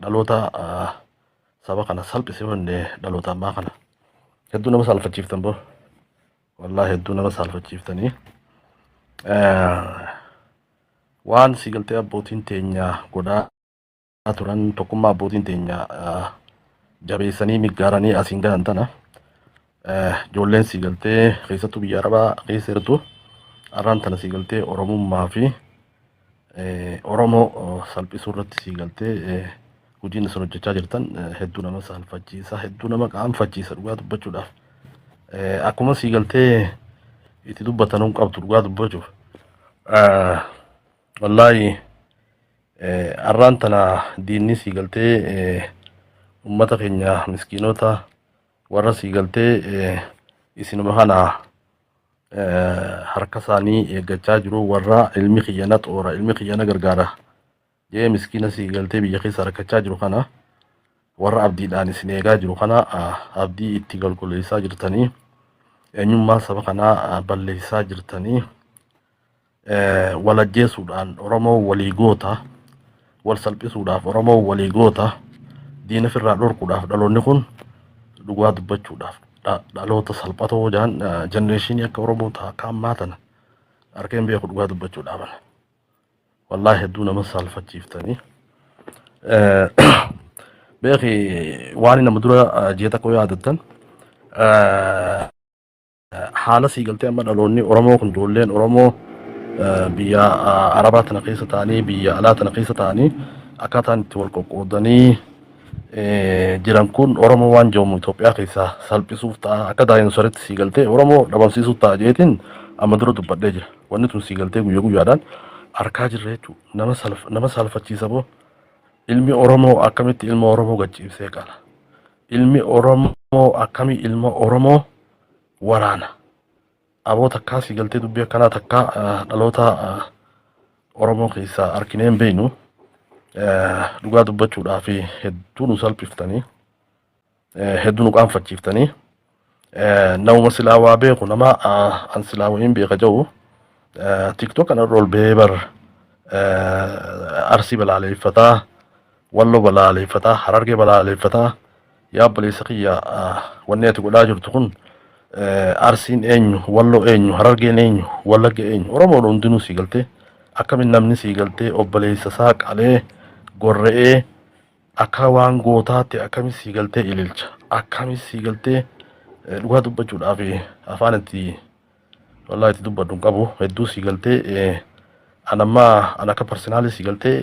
dhaloota saba kana salphisee wanne dhaloota ammaa kana hedduu nama salphachiiftan boo wallahi hedduu nama salphachiiftanii waan sigaltee abbootiin teenya godhaa turan tokkummaa abbootiin teenya jabeessanii miggaaranii asiin gahan tana ijoolleen sigaltee keessattuu biyya arabaa keessa jirtu arraan tana sigaltee oromummaa fi oromoo salphisuu irratti sigaltee hojiin isin hojjechaa jirtan hedduu nama salphachiisa hedduu nama qaanfachiisa dhugaa dubbachuudhaaf akkuma sigaltee itti dubbatanuun qabdu dhugaa dubbachuuf wallahi arraan tana diinni sigaltee ummata keenya miskiinota warra sigaltee isinuma kana harka isaanii eeggachaa jiru warra ilmi kiyyana xoora ilmi kiyyana gargaara jee miskiina sigaltee biyya keessa rakkachaa jiru kana warra abdiidhaan isin eegaa jiru kana abdii itti galgaleessaa jirtanii eenyummaa saba kanaa balleessaa jirtanii walajjeesuudhaan oromoo walii goota wal salphisuudhaaf oromoo walii goota diina firraa dhorkuudhaaf dhaloonni kun dhugaa dubbachuudhaaf dhaloota salphatoo jaan jenereeshinii akka oromoo ta'a akka ammaa tana harkeen beeku dhugaa dubbachuudhaaf wallahi hedduu nama salphachiiftanii beeki waan nama dura jeeta koo yaadattan haala sigaltee amma dhaloonni oromoo kun ijoolleen oromoo biyya arabaa tana keessa ta'anii biyya alaa tana keessa ta'anii akkaataan itti wal qoqqoodanii jiran kun oromoo waan jedhamu Itoophiyaa keessa salphisuuf ta'a akka daayinosaritti sigaltee oromoo dhabamsiisuuf ta'a jeetiin amma dura dubbadhee jira wanni tun sigaltee guyyaa guyyaadhaan arkaa jirra jechuudha nama salphachiisa boo ilmi oromoo akkamitti ilma oromoo gachiibsee qala ilmi oromoo akkami ilma oromoo waraana aboo takkaa sigaltee dubbii akkanaa takkaa dhaloota oromoo keessa arkineen beeynu dhugaa dubbachuudhaaf hedduu nu salphiftanii hedduu nu qaanfachiiftanii nama silaa waa beeku nama an silaa wayiin beeka jedhu tiktok kanarra ol ba'ee bar arsii balaaleeffataa walloo balaaleeffataa harargee balaaleeffataa yaa obboleessa kiyya wanni ati godhaa jirtu kun arsiin eenyu walloo eenyu harargeen eenyu wallagge eenyu oromoon hundinuu sigaltee akkamiin namni sigaltee obboleessa isaa qalee gorre'ee akka waan gootaatti akkamiin sigaltee ililcha akkamiin sigaltee dhugaa dubbachuudhaaf afaan itti wallahi itti dubbadhu hin qabu hedduu sigaltee anammaa an akka parsinaalii sigaltee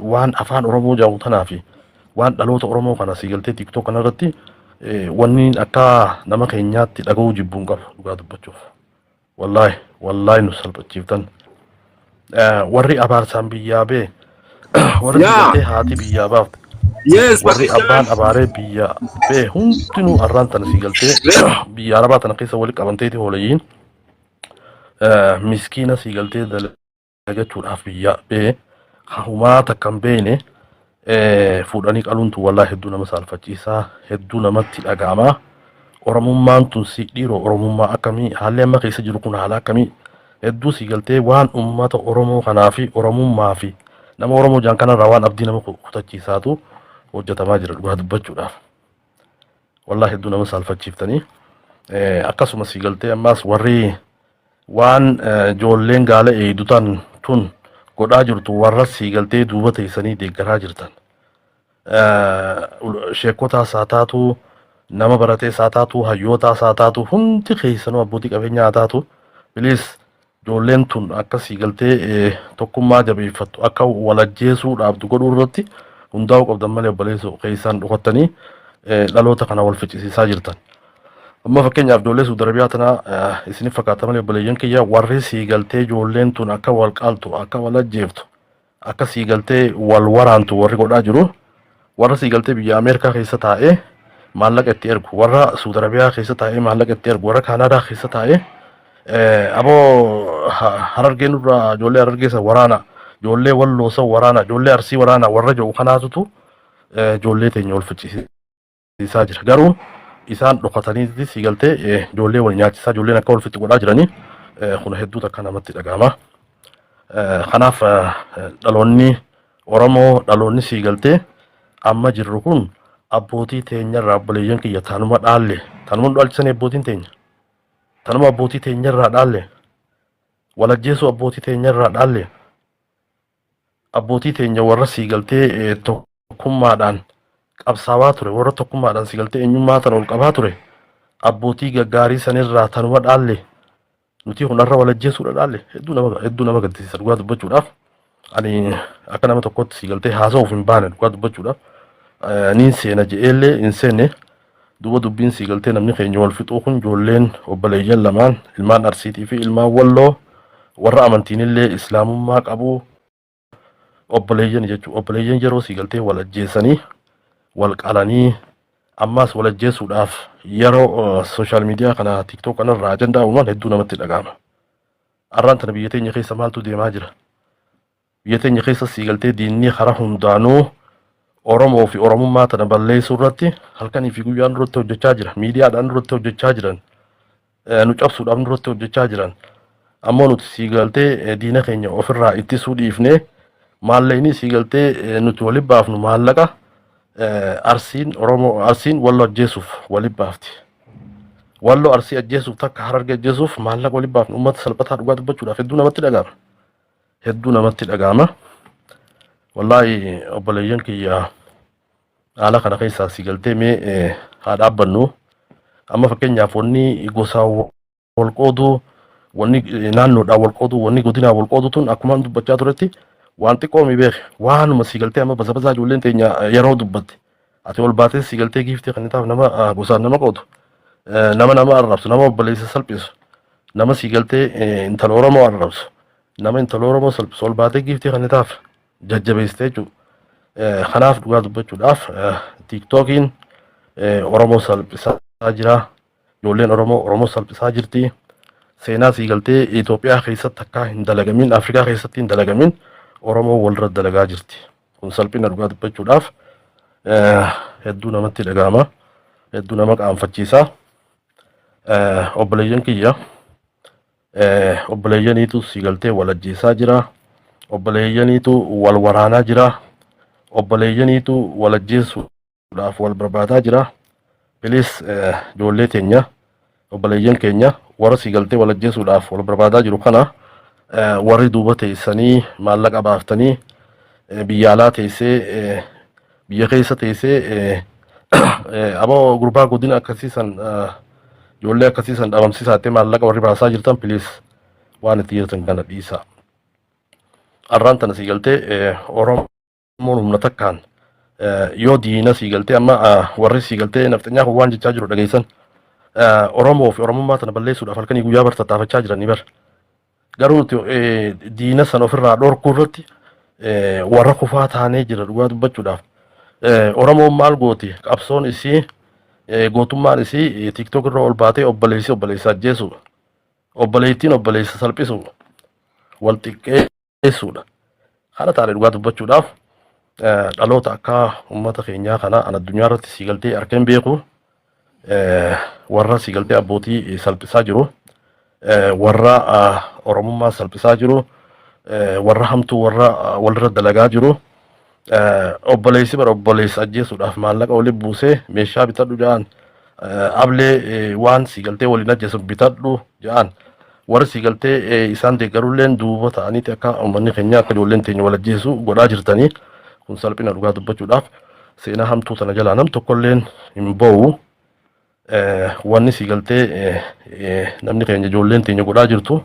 waan afaan oromoo jedhamu tanaa fi waan dhaloota oromoo kana sigaltee tiktok kanarratti wanni akka nama keenyaatti dhaga'uu jibbuu hin qabu dhugaa dubbachuuf wallahi nu salphachiiftan warri abaarsaan biyyaa bee warri sigaltee haati biyyaa baafte warri abbaan abaaree biyya bee hundinuu arraan tana sigaltee biyya arabaa tana keessa wali qabanteeti hoolayyiin miskiina sigaltee dalagachuudhaaf biyya bee humaa takkan beene fuudhanii qaluuntu wallahi hedduu nama salphachiisaa hedduu namatti dhaga'amaa oromummaan tun si dhiiroo oromummaa akkamii haalli amma keessa jiru kun haala akkamii hedduu sigaltee waan ummata oromoo kanaa fi oromummaa fi nama oromoo jaan kanarraa waan abdii nama kutachiisaatu hojjetamaa jira dhugaa dubbachuudhaaf wallahi hedduu nama salphachiiftanii akkasuma sigaltee ammaas warri waan ijoolleen gaala eeydutan tun godhaa jirtu warra sigaltee duuba teessanii deeggaraa jirtan sheekotaa isaa taatu nama baratee isaa taatu hayyootaa isaa taatu hundi keessanuu abbootii qabeenyaa taatu bilis ijoolleen tun akka sigaltee tokkummaa jabeeffattu akka walajjeesuudhaaf godhuu irratti hundaa'uu qabdan malee obboleessa keessaan dhufattanii dhaloota kana wal ficcisiisaa jirtan. Amma fakkeenyaaf ijoollee Suudi Arabiyaa tana isinif fakkaata malee obboleeyyan kiyya warri sigaltee ijoolleen tun akka wal qaaltu akka wal ajjeeftu akka sigaltee wal waraantu warri godhaa jiru warra sigaltee biyya Ameerikaa keessa taa'ee maallaqa itti ergu warra Suudi Arabiyaa keessa taa'ee maallaqa itti ergu warra Kaanaadaa keessa taa'ee aboo harargee nurraa ijoollee harargeessa waraana ijoollee walloosa waraana ijoollee arsii waraana warra jedhu kanaatutu ijoollee teenya wal ficcisiisaa jira garuu isaan dhokatanii sigaltee ijoollee wal nyaachisaa ijoolleen akka wal fitti godhaa jiranii kun hedduu takka namatti dhaga'ama kanaaf dhaloonni oromoo dhaloonni sigaltee amma jirru kun abbootii teenyarraa obboleeyyan kiyya tanuma dhaalle tanuma dhaalchisanii abbootiin teenya tanuma abbootii teenyarraa dhaalle walajjeessu abbootii teenyarraa dhaalle abbootii teenya warra siigaltee tokkummaadhaan qabsaawaa ture warra tokkummaadhaan siigaltee eenyummaa tan ol qabaa ture abbootii gaggaarii sanirraa tanuma dhaalle nuti hunarra walajjeessuudha dhaalle hedduu nama gaddisiisa dhugaa dubbachuudhaaf ani akka nama tokkotti siigaltee haasa'uuf hin baane dhugaa dubbachuudhaaf niin seena je'eellee hin seenne duuba dubbiin siigaltee namni keenya wal fixuu kun ijoolleen obboleeyyan lamaan ilmaan Arsiitii fi ilmaan Walloo warra amantiinillee islaamummaa qabu obboleeyyan jechuudha. Obboleeyyan yeroo siigaltee wal ajjeesanii wal qalanii ammaas wal ajjeessuudhaaf yeroo sooshaal miidiyaa kana tiktook kanarraa ajandaa uuman hedduu namatti dhaga'ama. Arraan tana biyya teenya keessa maaltu deemaa jira? Biyya teenya keessa siigaltee diinni karaa hundaanuu Oromoo fi Oromummaa tana balleessuu irratti halkanii fi guyyaan irratti hojjechaa jira. Miidiyaadhaan irratti hojjechaa jiran, nu cabsuudhaaf irratti hojjechaa jiran. Ammoo nuti siigaltee diina keenya ofirraa ittisuu dhiifnee maalleeyni siigaltee nuti waliin baafnu maallaqa Arsiin Walloo ajjeesuuf waliin baafti. Walloo Arsii ajjeesuuf takka Hararge ajjeesuuf maallaqa waliin baafnu uummata salphataa dhugaa dubbachuudhaaf hedduu namatti dhaga'ama. Hedduu namatti dhaga'ama. Wallaahi obboleeyyan kiyya haala kana keessaa siigaltee mee haa dhaabbannu. Amma fakkeenyaaf wanni gosaa wal qooduu, wanni naannoodhaan wal qooduu, wanni godinaa wal qooduu tun akkuma dubbachaa turetti waan xiqqoo mi beek waanuma siigaltee amma basabasaa ijoolleen teenya yeroo dubbatte ati ol baatee siigaltee giiftee kan taaf nama gosaan nama qoodu nama arrabsu nama obboleessa salphisu nama siigaltee intala Oromoo arrabsu nama intala Oromoo salphisu ol baatee giiftee kan taaf jajjabeessitee jechuudha. Kanaaf dhugaa dubbachuudhaaf tiiktookiin Oromoo salphisaa jira. Ijoolleen Oromoo salphisaa jirti. Seenaa siigaltee Itoophiyaa keessatti akka hin dalagamin, Afrikaa keessatti hin dalagamin Oromoo walirra dalagaa jirti. Kun salphina dhugaa dubbachuudhaaf hedduu namatti dhaga'ama. Hedduu nama qaanfachiisa. Obboleeyyan kiyya obboleeyyaniitu siigaltee wal ajjeesaa jira. Obboleeyyaniitu wal waraanaa jira. Obboleeyyaniitu wal ajjeesuudhaaf wal barbaadaa jira. Bilis ijoollee teenya obboleeyyan keenya warra siigaltee wal ajjeesuudhaaf wal barbaadaa jiru kana warri duuba teessanii maallaqa baaftanii biyya alaa teessee biyya keessa teessee ammoo gurbaa godina akkasiisan ijoollee akkasiisan dhabamsiisaattee maallaqa warri baasaa jirtan bilis waan itti jirtan kana dhiisa. Arraan tana siigaltee Oromoon humna takkaan yoo diina siigaltee amma warri siigaltee nafxanyaa waan jechaa jiru dhageessan Oromoo fi Oromummaa tana balleessuudhaaf halkanii guyyaa bartattaafachaa jiranii bar. Garuu nuti diina sana ofirraa dhorkuu irratti warra kufaa taanee jira dhugaa dubbachuudhaaf. Oromoon maal gooti? Qabsoon isii gootummaan isii tiktook irra ol baatee obboleessa ajjeesu, obboleettiin obboleessa salphisu, wal xiqqeessuudha. Kana taane dhugaa dubbachuudhaaf dhaloota akka uummata keenyaa kana an addunyaa irratti siigaltee argeen beeku warra siigaltee abbootii salphisaa jiru, warra Oromummaa salphisaa jiru, warra hamtuu warra walirra dalagaa jiru. Obboleessi bara obboleessa ajjeesuudhaaf maallaqa waliin buusee meeshaa bitadhu jedhan ablee waan siigaltee waliin ajjeesu bitadhu jedhan warri siigaltee isaan deeggarulleen duuba ta'aniiti akka uummanni keenya akka ijoolleen teenya wal ajjeesu godhaa jirtanii. Kun salphina dhugaa dubbachuudhaaf seenaa hamtuu sana jalaa nam tokkolleen hin ba'u. Wanni siigaltee namni keenya ijoolleen teenya godhaa jirtu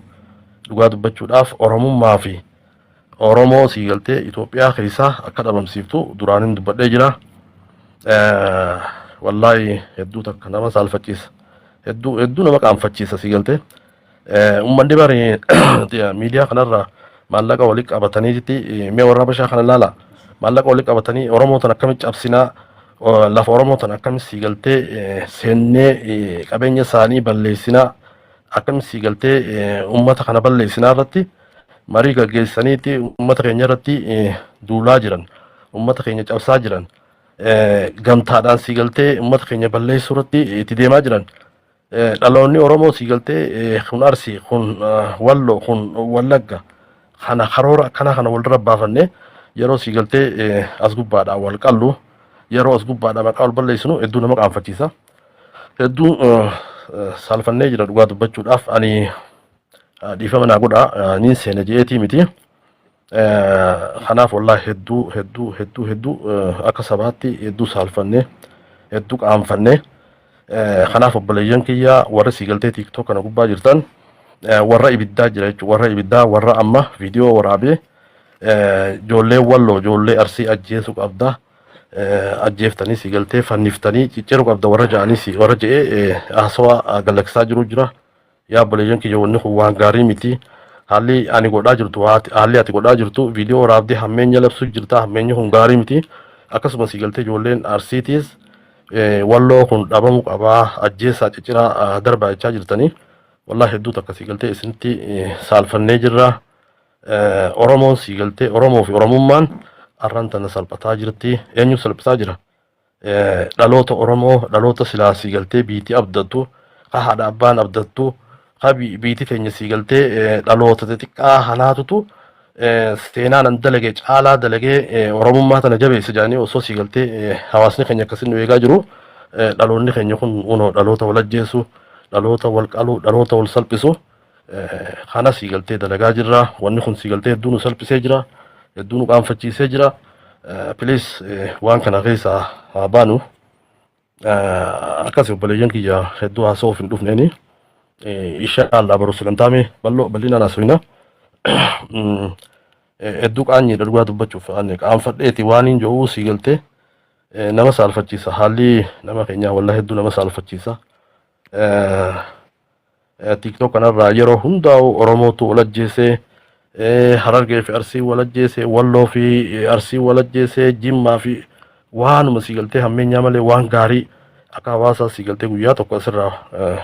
dhugaa dubbachuudhaaf Oromummaa fi Oromoo siigaltee Itoophiyaa keessaa akka dhabamsiiftu duraanin dubbadhee jira. Wallaahi hedduu takka nama saalfachiisa. Hedduu nama qaanfachiisa siigaltee. Uummanni bari miidiyaa kanarraa maallaqa waliin qabatanii mee warra Habashaa kana ilaala. Maallaqa waliin qabatanii Oromoo tan akkamitti cabsinaa lafa Oromoo tan akkamitti siigaltee seennee qabeenya isaanii balleessinaa akkamitti siigaltee uummata kana balleessinaa irratti marii gaggeessaniiti uummata keenya irratti duulaa jiran, uummata keenya cabsaa jiran, gamtaadhaan siigaltee uummata keenya balleessuu irratti itti deemaa jiran. Dhaloonni Oromoo siigaltee kun Arsii, kun Walloo, kun Wallagga kana karoora akkana kana walirra baafannee yeroo siigaltee as gubbaadhaan wal qallu yeroo as gubbaadha maqaa ol balleessinu hedduu nama qaanfachiisa. Hedduu saalfannee jira dhugaa dubbachuudhaaf ani dhiifama naa godha niin seena je'eetii miti. Kanaaf wallaahi hedduu akka sabaatti hedduu saalfannee hedduu qaanfannee. Kanaaf obboleeyyan kiyya warra siigaltee TikTok kana gubbaa jirtan warra ibiddaa jira jechuudha. Warra ibiddaa warra amma viidiyoo waraabee ijoollee walloo ijoollee arsii ajjeesuu qabda. Ajjeeftanii siigaltee fanniftanii cicciru qabda warra ja'anii warra je'ee haasawaa galaksaa jiru jira. Yaa obboleeyyan kiyya wanni kun waan gaarii miti. Haalli ani godhaa jirtu haalli ati godhaa jirtu viidiyoo waraabdee hammeenya labsuu jirta. Hammeenyi kun gaarii miti. Akkasumas siigaltee ijoolleen arsiitiis walloo kun dhabamu qabaa ajjeesaa cicciraa darbaa jechaa jirtanii. Wallahi hedduu takka siigaltee isinitti saalfannee jirra. Oromoon siigaltee Oromoo fi Oromummaan arran tana salphataa jirti. Eenyu salphisaa jira? Dhaloota Oromoo dhaloota silaa siigaltee biitii abdattu haadha abbaan abdattu biitii teenya siigaltee dhaloota xixiqqaa hanaatutu seenaan an dalage caalaa dalagee Oromummaa tana jabeessa jedhanii osoo siigaltee hawaasni keenya akkasiin nu eegaa jiru. Dhaloonni keenya kun unoo dhaloota wal ajjeesu dhaloota wal qalu dhaloota wal salphisu kana siigaltee dalagaa jirra. Wanni kun siigaltee hedduu nu salphisee jira. Hedduu nu qaanfachiisee jira. Please waan kana keessaa haa baanu. Akkasii obboleeyyan kiyya hedduu haasa'uuf hin dhufneeni. Inshallah baruu sagantaame bal'inaan haasofna. Hedduu qaanyiidha dhugaa dubbachuuf qaanfadheeti waan hin jiru siigaltee nama saalfachiisa. Haalli nama keenyaa wallaahi hedduu nama saalfachiisa. TikTok kanarraa yeroo hundaa'u Oromootu wal ajjeesee Harargee fi Arsii wal ajjeesee Walloo fi Arsii wal ajjeesee Jimmaa fi waanuma siigaltee hammeenyaa malee waan gaarii akka hawaasaa siigaltee guyyaa tokko asirraa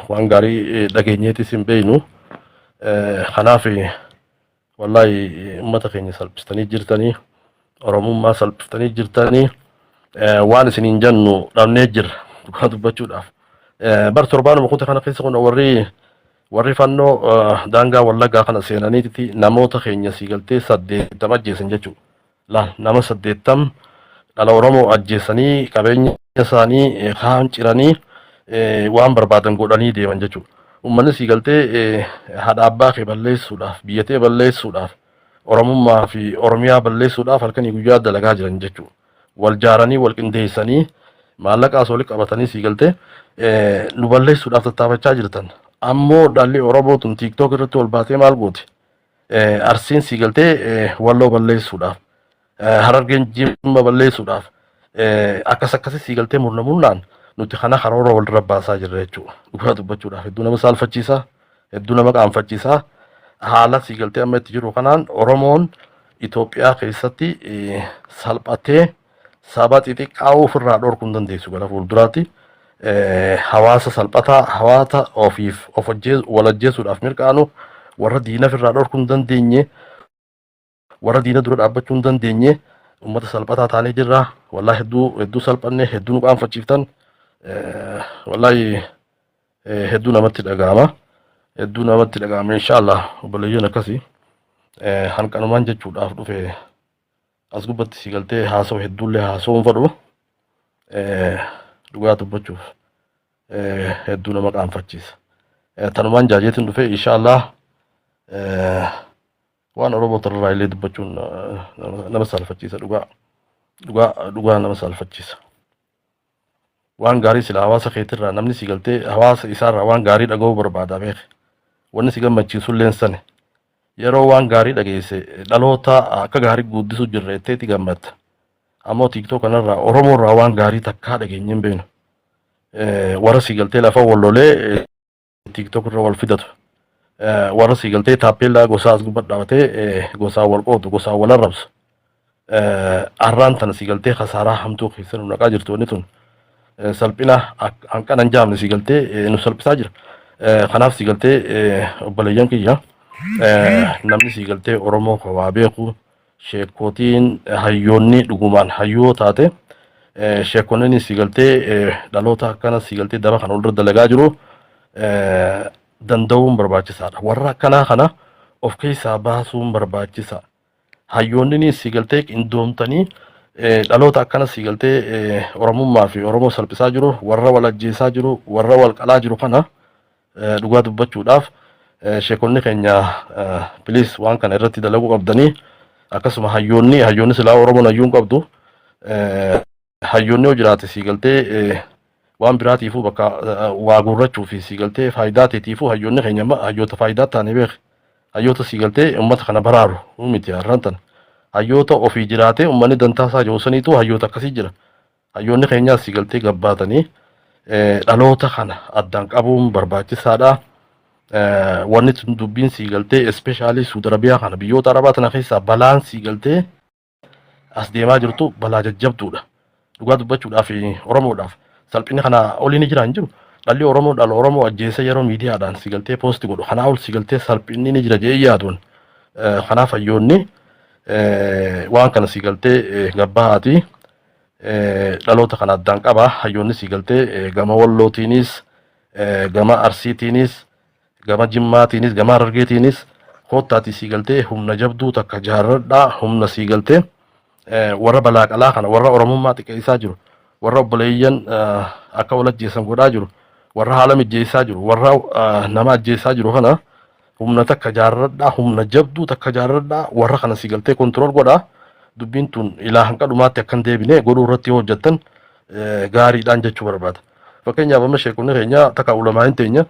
waan gaarii dhageenyeetis hin beeynu. Kanaaf wallaahi uummata keenya salphistanii jirtanii Oromummaa salphiftanii jirtanii waan isiniin jennu dhabnee jirra dhugaa dubbachuudhaaf. Bar torbaanuma kutaa kana keessa kun warri fannoo daangaa wallaggaa kana seenaniiti namoota keenya siigaltee 80 ajjeesan jechuudha. Laal nama 80 dhala Oromoo ajjeesanii qabeenya isaanii kaan ciranii waan barbaadan godhanii deeman jechuudha. Uummanni siigaltee haadha abbaa kee balleessuudhaaf biyyatee balleessuudhaaf Oromummaa fi Oromiyaa balleessuudhaaf halkanii guyyaa dalagaa jiran jechuudha. Wal jaaranii wal qindeessanii maallaqaas walitti qabatanii siigaltee nu balleessuudhaaf tattaafachaa jirtan. Ammoo dhalli Oromoo tun TikTok irratti ol baatee maal gooti? Arsiin siigaltee Walloo balleessuudhaaf Harargeen Jimma balleessuudhaaf akkasii siigaltee murnamunnaan nuti kana karoora walirra baasaa jirra jechuudha. Dhugaa dubbachuudhaaf hedduu nama saalfachiisa. Hedduu nama qaanfachiisa. Haala siigaltee amma itti jiru kanaan Oromoon Itoophiyaa keessatti salphatee saba xixiqqaa ofirraa dhorkuu hin dandeessu gara fuulduraatti. Hawaasa salphataa hawaasa ofiif wal ajjeesuudhaaf mirqaanu warra diina ofirraa dhorkuu hin dandeenye warra diina dura dhaabbachuu hin dandeenye uummata salphataa taanee jirra. Wallaahi hedduu salphannee hedduu nu qaanfachiiftan. Wallaahi hedduu namatti dhaga'ama. Hedduu namatti dhaga'ama inshallah obboleeyyan akkasii hanqanumaan jechuudhaaf dhufe as gubbatti siigaltee haasa'u hedduullee haasa'uun fadhu. Dhugaa dubbachuuf hedduu nama qaanfachiisa. Tanumaan jaajeetiin dhufe inshallah waan Oromoo tarraa illee dubbachuun nama saalfachiisa. Dhugaa nama saalfachiisa. Waan gaarii sila hawaasa keetirraa namni siigaltee hawaasa isaarraa waan gaarii dhaga'uu barbaada beeke. Wanni si gammachiisullee sani yeroo waan gaarii dhageesse dhaloota akka gaarii guddisuu jirra jetteeti gammadda. Ammoo TikTok kanarraa Oromoorraa waan gaarii takkaa dhageenye hin beeknu. Warra siigaltee lafa wallolee TikTok irra wal fidatu. Warra siigaltee taappellaa gosaa as gubbatti dhaabatee gosaa wal qoodu gosaa wal arrabsu. Arraan tana siigaltee khasaaraa hamtuu keessa nu naqaa jirtu wanni tun. Salphina hanqana hin jaamne siigaltee nu salphisaa jira. Kanaaf siigaltee obboleeyyan kiyya namni siigaltee Oromoo waa beeku sheekotiin hayyoonni dhugumaan hayyoo taate sheekonni siigaltee dhaloota akkana siigaltee daba kana walirra dalagaa jiru danda'uun barbaachisaadha. Warra akkanaa kana of keessaa baasuun barbaachisa. Hayyoonni siigaltee qindoomtanii dhaloota akkana sii galtee oromummaa fi oromoo salphisaa jiru warra wal ajjeesaa jiru warra wal qalaa jiru kana dhugaa dubbachuudhaaf sheekonni keenya piliis waan kana irratti dalaguu qabdanii akkasuma hayyoonni silaa oromoon hayyuun qabdu hayyoonni yoo jiraate sii galtee waan biraatiifuu bakka waa guurrachuu fi sii galtee faayidaa teetiifuu hayyoonni keenya hayyoota faayidaa taane beek hayyoota sii galtee uummata kana baraaru miti har'aan tan hayyoota ofii jiraate uummanni dantaa isaa joosaniitu hayyoota akkasii jira hayyoonni keenyaas sii galtee gabbaatanii dhaloota kana addaan qabuun barbaachisaadha. Wanni tun dubbiin sii galtee especially Saudi Arabiyaa kana biyyoota Arabaa tana keessaa balaan sii galtee as deemaa jirtu balaa jajjabduudha. Dhugaa dubbachuudhaaf Oromoodhaaf salphinni kana olii ni jiraan jiru. Dhalli Oromoo dhala Oromoo ajjeesa yeroo miidiyaadhaan sii galtee poosti godhu. Kanaa ol sii galtee salphinni ni jira jee yaaduun. Kanaaf hayyoonni waan kana sii galtee gabbahaati. Dhaloota kana addaan qaba. Hayyoonni sii galtee gama Wallootiinis gama Arsiitiinis gama Jimmaatiinis gama Harargeetiinis koottaati sii galtee humna jabduu takka jaarradhaa humna sii galtee warra balaa qalaa kana warra oromummaa xiqqeessaa jiru warra obboleeyyan akka wal ajjeesan godhaa jiru warra haala mijjeessaa jiru warra nama ajjeessaa jiru kana humna takka jaarradhaa humna jabduu takka jaarradhaa warra kana sii galtee kontirool godhaa dubbiin tun ilaa hanqa dhumaatti akkan deebine godhuu irratti yoo hojjettan gaariidhaan jechuu barbaada. Fakkeenyaaf amma sheekonni keenya takka ulamaan teenya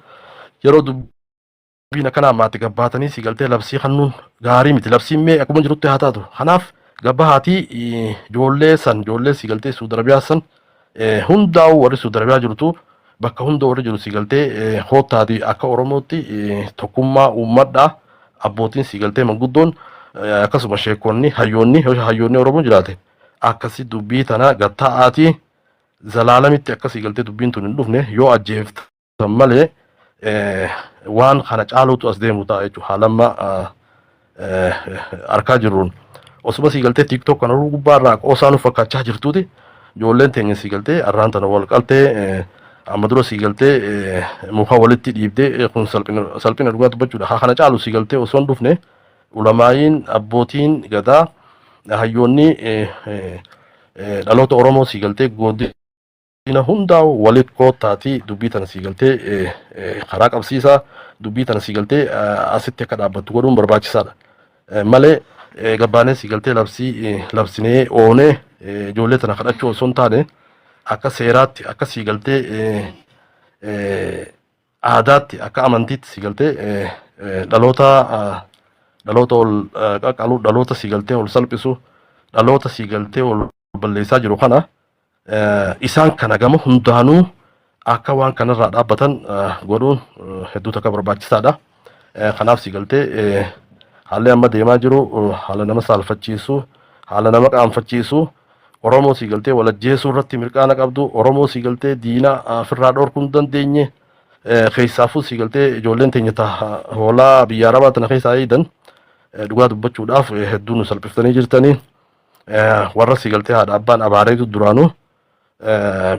yeroo dubbiin akkanaa maatti gabbaatanii sii galtee labsii kannuun gaarii miti labsiin mee akkuma jirutti haa taatu. Kanaaf gabbahaatii ijoollee sii galtee Saudi Arabiyaa san hundaa'u warri Saudi Arabiyaa jirtu bakka hunda warri jiru sii galtee koottaati akka Oromootti tokkummaa uummadhaa abbootiin sii galtee manguddoon akkasuma sheekonni hayyoonni Oromoo jiraate akkasii dubbii tana gatta'aatii zalaalamitti akkasii galtee dubbiin tun hin dhufne yoo ajjeeftan malee waan kana caaluutu as deemu ta'a jechuudha haalamma arkaa jirruun. Osuma sii galtee TikTok kana gubbaarraa qoosaan fakkaachaa jirtuuti ijoolleen teenya sii galtee arraan tana wal qaltee amma dura sii galtee muka walitti dhiibdee kun salphina dhugaa dubbachuudha. Haa kana caalu sii galtee osoo hin dhufne ulamaayiin abbootiin gadaa hayyoonni dhaloota Oromoo sii galtee godina hundaa'u walit koottaati dubbii tana sii galtee karaa qabsiisaa dubbii tana sii galtee asitti akka dhaabbattu godhuun barbaachisaadha. Malee gabbaanee sii galtee labsinee oonee ijoollee tana kadhachuu osoo hin taane akka seeraatti akka sii galtee aadaatti akka amantiitti sii galtee dhaloota ol qaqqalu dhaloota sii galtee ol salphisu dhaloota sii galtee ol balleessaa jiru kana isaan kana gama hundaanuu akka waan kanarraa dhaabbatan godhuun hedduu takka barbaachisaadha. Kanaaf sii galtee haalli amma deemaa jiru haala nama saalfachiisu haala nama qaanfachiisu Oromoo sii galtee wal ajjeesuu irratti mirqaana qabdu Oromoo sii galtee diina ofirraa dhorkuu hin dandeenye keessaafuu sii galtee ijoolleen teenya hoolaa biyya Arabaa tana keessaa eedan dhugaa dubbachuudhaaf hedduu nu salphiftanii jirtanii warra sii galtee haadha abbaan abaareetu duraanuu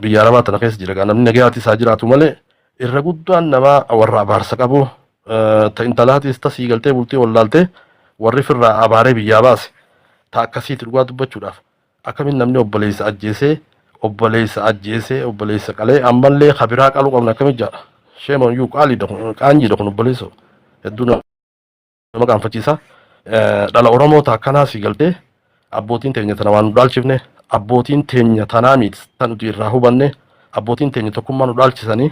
biyya Arabaa tana keessa jira namni nagayaatti isaa jiraatu malee irra guddaan nama warra abaarsa qabu intalaatis ta sii galtee bultee wallaaltee warri firraa abaaree biyyaa baase ta akkasiiti dhugaa dubbachuudhaaf akkamiin namni obboleessa ajjeesee obboleessa qalee ammallee kabiraa qaluu qabna akkamiin jedha sheemoon yuu qaanjiidha kun obboleessa hedduu nama qaanfachiisa dhala Oromoo akkanaa sii galtee abbootiin teenya tana waan nu dhaalchifne abbootiin teenya tanaa miti tan nuti irraa hubanne abbootiin teenya tokkummaa nu dhaalchisanii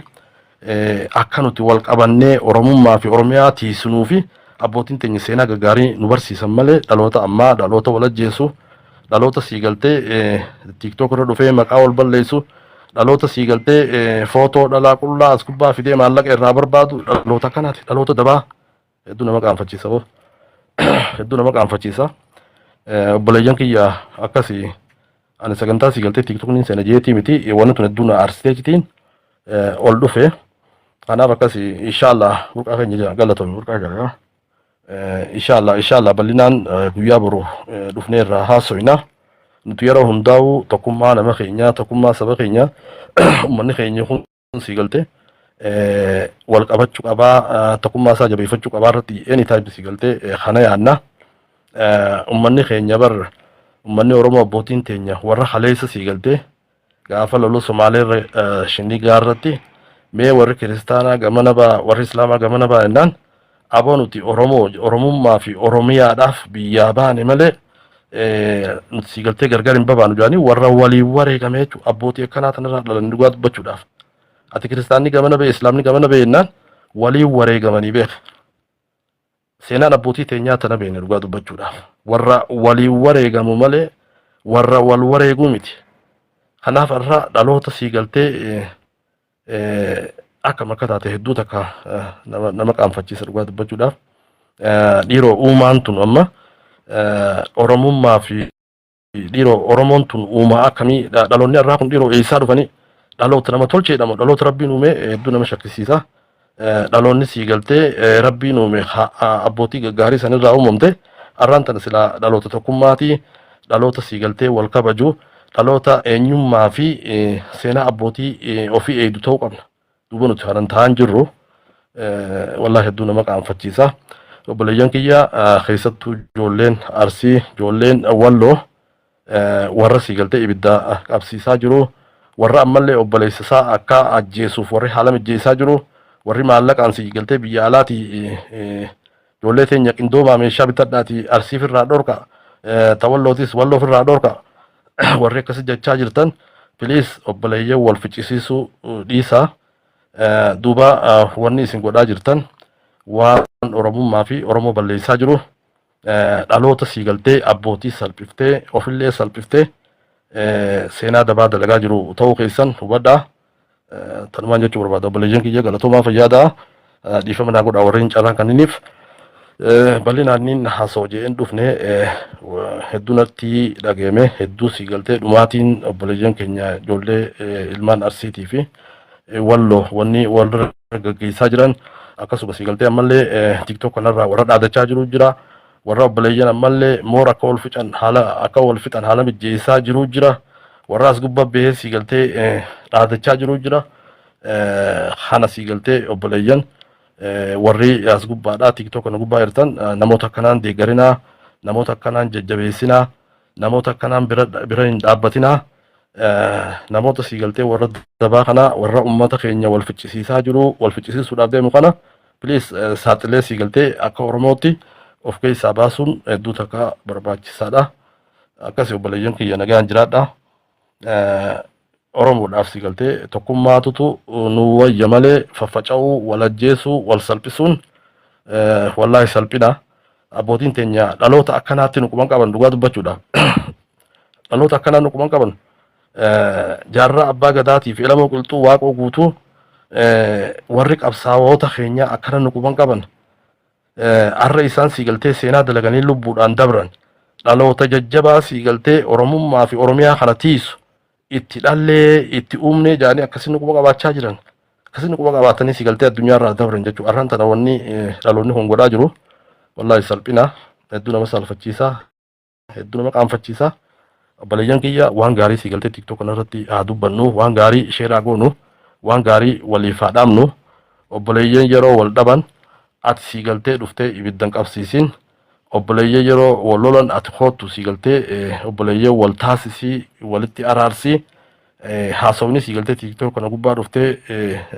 akka nuti wal qabannee Oromummaa fi Oromiyaa tiisinuu fi abbootiin teenya seenaa gaggaarii nu barsiisan malee dhaloota ammaa dhaloota wal ajjeesu dhaloota sii galtee TikTok irra dhufee maqaa wal balleessu dhaloota sii galtee footoo dhalaa qullaa as gubbaa fidee maallaqa irraa barbaadu dhaloota akkanaati dhaloota dabaa hedduu nama qaanfachiisa hedduu nama qaanfachiisa obboleeyyan kiyya akkasii ani sagantaa sii galtee TikTokniin seena jeetii miti wanni tun hedduu na aarsiteetiin ol dhufe kanaaf akkasii inshaallah burqaa keenya galatoomii burqaa gara inshaallah bal'inaan guyyaa boru dhufnee irraa haasoyna nuti yeroo hundaa'u tokkummaa nama keenya tokkummaa saba keenya uummanni keenya kun sii galtee wal qabachuu qabaa tokkummaa isaa jabeeffachuu qabaa irratti anytime sii galtee kana yaanna uummanni keenya bar ummanni Oromoo abbootiin teenya warra haleessa sii galtee gaafa loluu Somaalee shinii gaarratti mee warri kiristaanaa gamana baa warri islaamaa gamana baa jennaan aboo nuti Oromummaa fi Oromiyaadhaaf biyyaa baane malee nuti sii galtee gargar hin babaanu jedhanii warra walii wareegame jechuudha. Abbootii akkanaa tanarraa dhalan dhugaa dubbachuudhaaf. Ati kiristaanni gamana ba'e islaamni gamana ba'e jennaan walii wareegamanii beeka. Seenaan abbootii teenyaa tana beekne dhugaa dubbachuudhaaf. Warra walii wareegamu malee warra wal wareeguu miti. Kanaaf irraa dhaloota sii galtee akka makka taate hedduu takka nama qaanfachiisa dhugaa dubbachuudhaaf. Dhiiroo uumaan tun amma Oromummaa fi dhiiroo Oromoon tun uumaa akkamii dhaloonni irraa kun dhiiroo eessaa dhufanii dhaloota nama tolchee jedhamu dhaloota rabbiin uume hedduu nama shakkisiisa. Dhaloonni sii galtee rabbiin uume abbootii gaggaarii sanirraa uumamte arraan tana silaa dhaloota tokkummaatii dhaloota sii galtee wal kabaju dhaloota eenyummaa fi seenaa abbootii ofii eegdu ta'uu qabna. Duuba nuti haran ta'an jirru wallaahi hedduu nama qaanfachiisa. Obboleeyyan kiyya keessattuu ijoolleen Arsii ijoolleen Walloo warra sii galtee ibidda qabsiisaa jiru warra ammallee obboleessisaa akka ajjeesuuf warri haala mijjeessaa jiru warri maallaqaan sii galtee biyya alaatii ijoollee teenya qindoomaa meeshaa bitadhaatii Arsiif irraa dhorka Tawallootis Walloof irraa dhorka warri akkasii jechaa jirtan piliis obboleeyyan wal ficcisiisuu dhiisaa. Duuba wanni isin godhaa jirtan waan Oromummaa fi Oromoo balleessaa jiru dhaloota sii galtee abbootii salphiftee ofillee salphiftee seenaa dabaa dalagaa jiru ta'uu keessan hubadhaa. Tanumaan jechuu barbaada. Obboleeyyan kiyya galatoomaa fayyaadaa dhiifama naa godhaa warreen carraan kanniniif bal'inaan inni haasa'u je'een dhufne hedduu natti dhageeme hedduu sii galtee dhumaatiin obboleeyyan keenya ijoollee ilmaan Arsiitii fi Walloo wanni warra gaggeessaa jiran akkasuma sii galtee ammallee TikTok kanarraa warra dhaadachaa jiru jira. Warra obboleeyyan ammallee moora akka wal fixan haala mijjeessaa jiru jira. Warra as gubbaa bahee sii galtee dhaadachaa jiru jira. Kana sii galtee obboleeyyan warri as gubbaadhaa TikTok kana gubbaa jirtan namoota akkanaan deeggarinaa, namoota akkanaan jajjabeessinaa, namoota akkanaan bira hin dhaabbatinaa. Namoota sii galtee warra dabaa kana warra ummata keenya wal ficcisiisaa jiru wal ficcisiisuudhaaf deemu kana piliis saaxilee sii galtee akka Oromootti of keessaa baasuun hedduu takka barbaachisaadha. Akkasii obboleeyyan kiyya nagaan jiraadha. Oromoodhaaf sii galtee tokkummaatutu nu wayya malee faffaca'uu wal ajjeesuu wal salphisuun wallaahi salphina. Abbootiin teenya dhaloota akkanaatti nu quban qaban dhugaa dubbachuudha. Dhaloota akkanaa nu quban qaban jaarraa abbaa gadaatii fi ilmoo qilxuu waaqoo guutuu warri qabsaa'oota keenya akkana nu quban qaban arra isaan sii galtee seenaa dalaganii lubbuudhaan dabran dhaloota jajjabaa sii galtee Oromummaa fi Oromiyaa kana tiisu itti dhallee itti uumnee jaanii akkasii nu quba qabaachaa jiran akkasii nu quba qabaatanii sii galtee addunyaarraa dabran jechuudha. Arraan tana wanni dhaloonni kun godhaa jiru wallaahi salphina hedduu nama salphachiisa hedduu nama qaanfachiisa. Obboleeyyan kiyya waan gaarii sii galtee TikTok kanarratti haa dubbannu waan gaarii sheeraa goonu waan gaarii waliif haa dhaamnu. Obboleeyyan yeroo wal dhaban ati sii galtee dhuftee ibiddan qabsiisin. Obboleeyyan yeroo wal lolan ati hoottu sii galtee obboleeyyan wal taasisii walitti araarsii haasawni sii galtee TikTok kana gubbaa dhuftee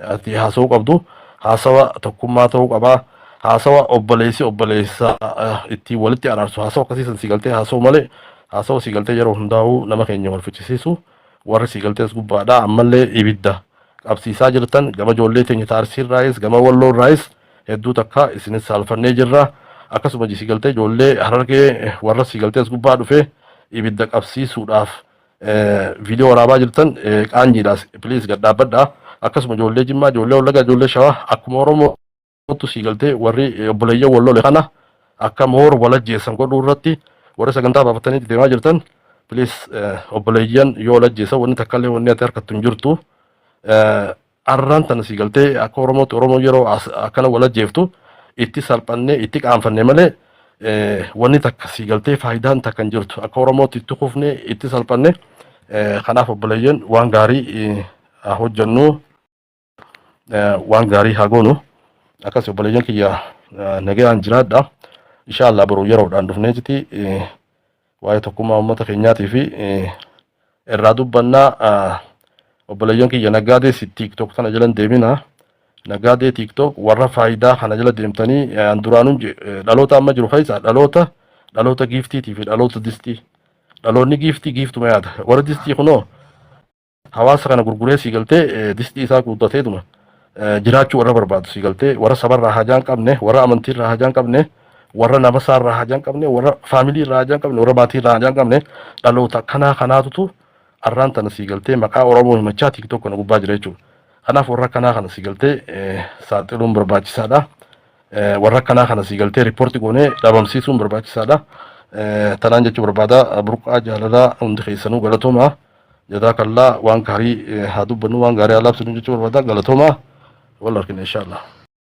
ati haasawuu qabdu haasawa tokkummaa ta'uu qabaa. Haasawa obboleessa itti walitti araarsu haasawa akkasiisan sii galtee haasawu malee haasawa sii galtee yeroo hundaa'uu nama keenya wal ficcisiisu warri sii galtees gubbaadhaa ammallee ibidda qabsiisaa jirtan gama ijoollee teenya Arsiirraayis gama Walloorraayis hedduu takka isinis saalfannee jirra. Akkasuma sii galtee ijoollee Harargee warra sii galtees gubbaa dhufee ibidda qabsiisuudhaaf viidiyoo waraabaa jirtan qaanjiidhaas piliis gad dhaabbadhaa. Akkasuma ijoollee Jimmaa ijoollee Wallaggaa ijoollee Shawaa akkuma Oromootu sii galtee warri obboleeyyan Wallole kana akka moor wal ajjeessan godhuu irratti warra sagantaa baafatanii deemaa jirtan piliis obboleeyyan yoo wal ajjeessan wanni takkallee wanni ati harkattu hin jirtu. Arraan tana sii galtee akka Oromootti Oromoo yeroo akkana wal ajjeeftu itti salphannee itti qaanfanne malee wanni takka sii galtee faayidaan takka hin jirtu. Akka Oromootti itti kufnee itti salphanne kanaaf obboleeyyan waan gaarii haa hojjennu waan gaarii haa goonu. Akkas obboleeyyan kiyya nagaan jiraadha. Inshallah boruu yeroodhaan dhufnee jiti waa'ee tokkummaa uummata keenyaatii fi irraa dubbannaa. Obboleeyyan kiyya naggaadee si TikTok kana jalan deemina. Naggaadee TikTok warra faayidaa kana jala deemtanii duraanuun dhaloota amma jiru keessa dhaloota giiftiitii fi dhaloota distii. Dhaloonni giiftuma yaada. Warra distii kunoo hawaasa kana gurguree sii galtee distii isaa guuttateetuma jiraachuu warra barbaadu sii galtee warra sabarraa hajaa hin qabne, warra amantiirraa hajaa hin qabne, warra namasaarraa hajaa hin qabne, warra faamiliirraa hajaa hin qabne, warra maatiirraa hajaa hin qabne dhaloota kanaatutu arraan tana sii galtee maqaa Oromoo himachaa TikTok kana gubbaa jira jechuudha. Kanaaf warra kana sii galtee saaxiluun barbaachisaadha. Warra kana sii galtee riippoortii goonee dhabamsiisuun barbaachisaadha. Tanaan jechuu barbaada. Burqaa jaalalaa hundi keessanuu galatooma. Jazaakallah waan gaarii haa dubbannu waan gaarii haa labsinu jechuu barbaada. Galatooma. Wal argina inshallah.